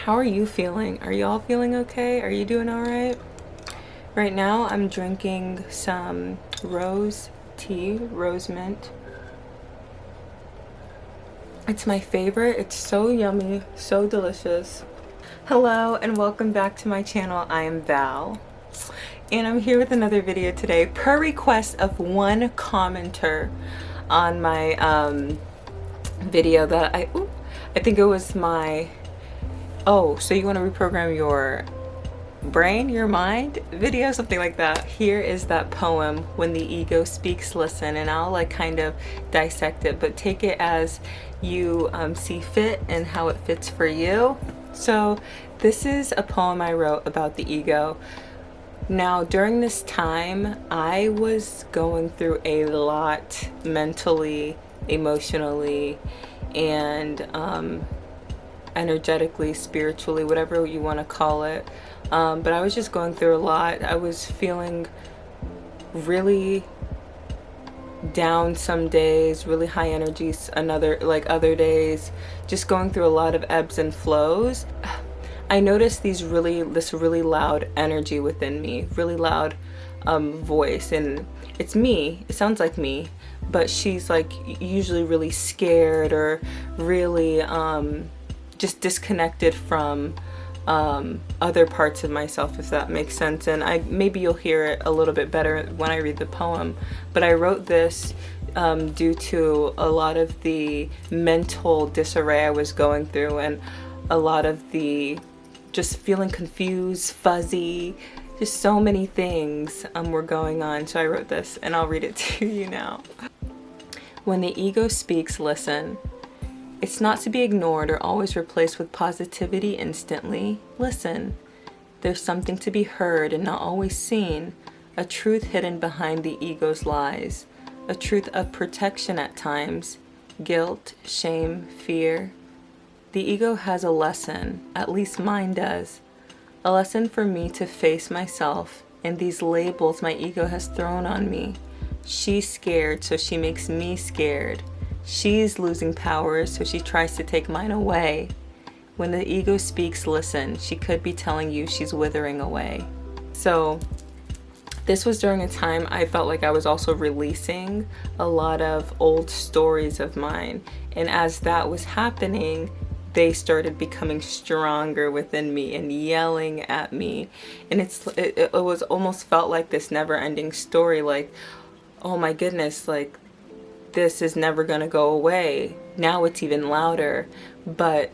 How are you feeling? Are you all feeling okay? Are you doing all right? Right now I'm drinking some rose tea, rose mint. It's my favorite. It's so yummy, so delicious. Hello and welcome back to my channel. I am Val and I'm here with another video today per request of one commenter on my video that I think it was my so you want to reprogram your brain, your mind video, something like that. Here is that poem, When the Ego Speaks, Listen, and I'll like kind of dissect it, but take it as you see fit and how it fits for you. So this is a poem I wrote about the ego. Now during this time I was going through a lot mentally, emotionally, and energetically, spiritually, whatever you want to call it. But I was just going through a lot. I was feeling really down some days, really high energies other days, just going through a lot of ebbs and flows. I noticed this really loud energy within me, really loud voice, and it's me. It sounds like me, but she's like usually really scared or really just disconnected from other parts of myself, if that makes sense. And maybe you'll hear it a little bit better when I read the poem, but I wrote this due to a lot of the mental disarray I was going through and a lot of the just feeling confused, fuzzy, just so many things were going on. So I wrote this and I'll read it to you now. When the ego speaks, listen. It's not to be ignored or always replaced with positivity instantly. Listen. There's something to be heard and not always seen, a truth hidden behind the ego's lies, a truth of protection at times, guilt, shame, fear. The ego has a lesson, at least mine does, a lesson for me to face myself and these labels my ego has thrown on me. She's scared, so she makes me scared. She's losing power, so she tries to take mine away. When the ego speaks, listen. She could be telling you she's withering away. So this was during a time I felt like I was also releasing a lot of old stories of mine. And as that was happening, they started becoming stronger within me and yelling at me. And it was almost felt like this never-ending story, like, oh my goodness, like, this is never gonna go away. Now it's even louder. But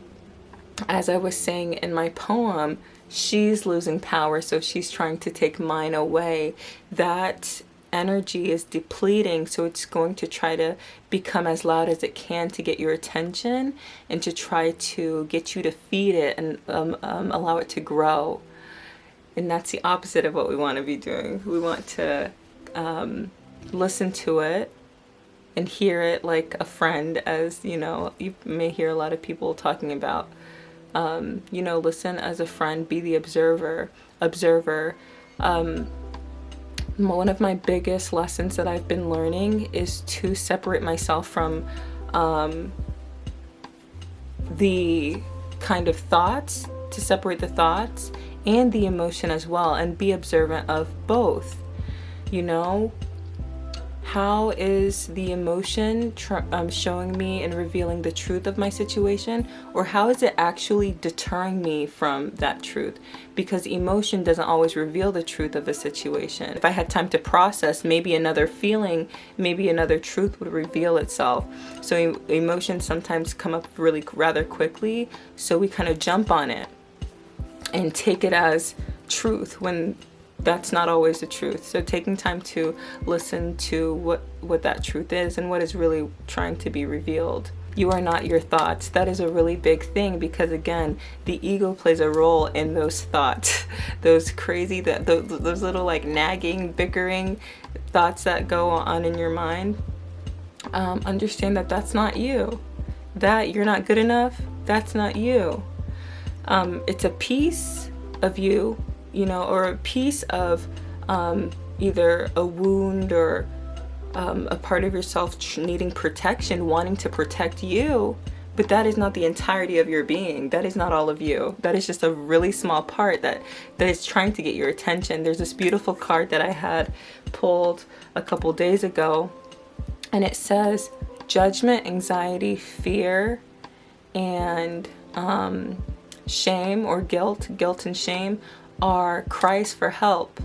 as I was saying in my poem, she's losing power, so she's trying to take mine away. That energy is depleting, so it's going to try to become as loud as it can to get your attention and to try to get you to feed it and allow it to grow. And that's the opposite of what we want to be doing. We want to listen to it and hear it like a friend, as you know, you may hear a lot of people talking about, listen as a friend, be the observer. One of my biggest lessons that I've been learning is to separate myself from the kind of thoughts, to separate the thoughts and the emotion as well, and be observant of both. You know, how is the emotion showing me and revealing the truth of my situation, or how is it actually deterring me from that truth? Because emotion doesn't always reveal the truth of a situation. If I had time to process, maybe another feeling, maybe another truth would reveal itself. So emotions sometimes come up rather quickly, so we kind of jump on it and take it as truth when that's not always the truth. So taking time to listen to what that truth is and what is really trying to be revealed. You are not your thoughts. That is a really big thing, because again, the ego plays a role in those thoughts, those crazy, those little like nagging, bickering thoughts that go on in your mind. Understand that that's not you. That you're not good enough, that's not you. It's a piece of you, or a piece of either a wound or a part of yourself needing protection, wanting to protect you, but that is not the entirety of your being. That is not all of you. That is just a really small part that is trying to get your attention. There's this beautiful card that I had pulled a couple days ago, and it says judgment, anxiety, fear, and shame or guilt and shame are cries for help.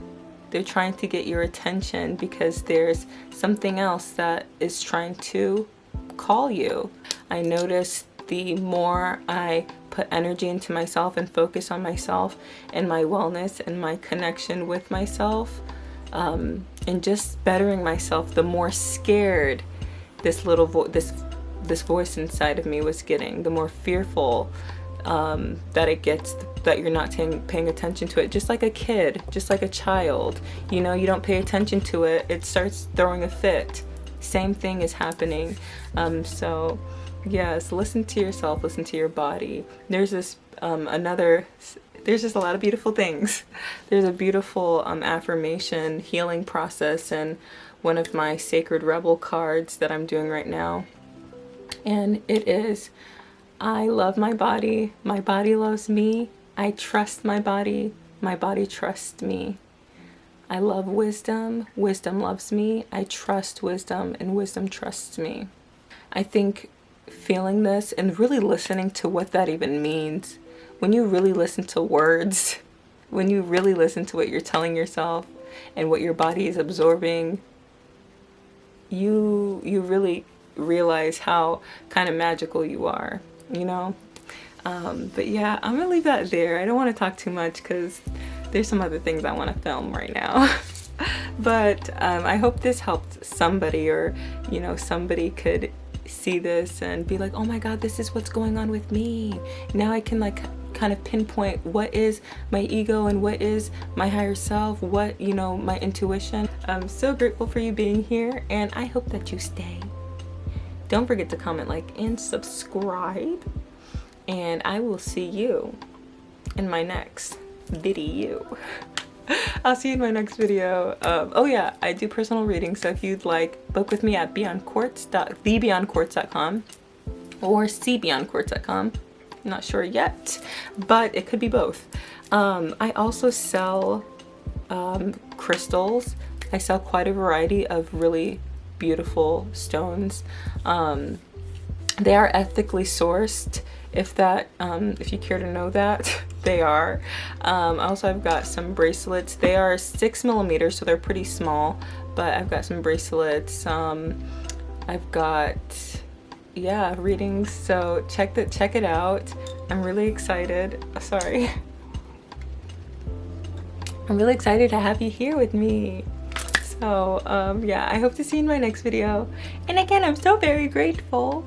They're trying to get your attention because there's something else that is trying to call you. I noticed the more I put energy into myself and focus on myself and my wellness and my connection with myself, and just bettering myself, the more scared this little this voice inside of me was getting, the more fearful that it gets, that you're not paying attention to it. Just like a kid, just like a child, you know, you don't pay attention to it, it starts throwing a fit. Same thing is happening. So yes, listen to yourself, listen to your body. There's this there's just a lot of beautiful things. There's a beautiful affirmation healing process in one of my Sacred Rebel cards that I'm doing right now. And it is, I love my body loves me, I trust my body trusts me. I love wisdom loves me, I trust wisdom, and wisdom trusts me. I think feeling this and really listening to what that even means, when you really listen to words, when you really listen to what you're telling yourself and what your body is absorbing, you really realize how kind of magical you are, you know? But yeah, I'm gonna leave that there. I don't want to talk too much because there's some other things I want to film right now. But I hope this helped somebody, or you know, somebody could see this and be like, oh my god, this is what's going on with me. Now I can like kind of pinpoint what is my ego and what is my higher self, what, you know, my intuition. I'm so grateful for you being here, and I hope that you stay. Don't forget to comment, like, and subscribe, and I will see you in my next video. I'll see you in my next video. Oh yeah, I do personal readings, so if you'd like, book with me at thebeyondquartz.com or cbeyondquartz.com. I'm not sure yet, but it could be both. I also sell crystals. I sell quite a variety of really beautiful stones. They are ethically sourced, if you care to know that. They are. Also, I've got some bracelets. They are 6 millimeters, so they're pretty small, but I've got some bracelets. I've got, yeah, readings, so check it out. I'm really excited. Sorry. I'm really excited to have you here with me. So yeah, I hope to see you in my next video. And again, I'm so very grateful.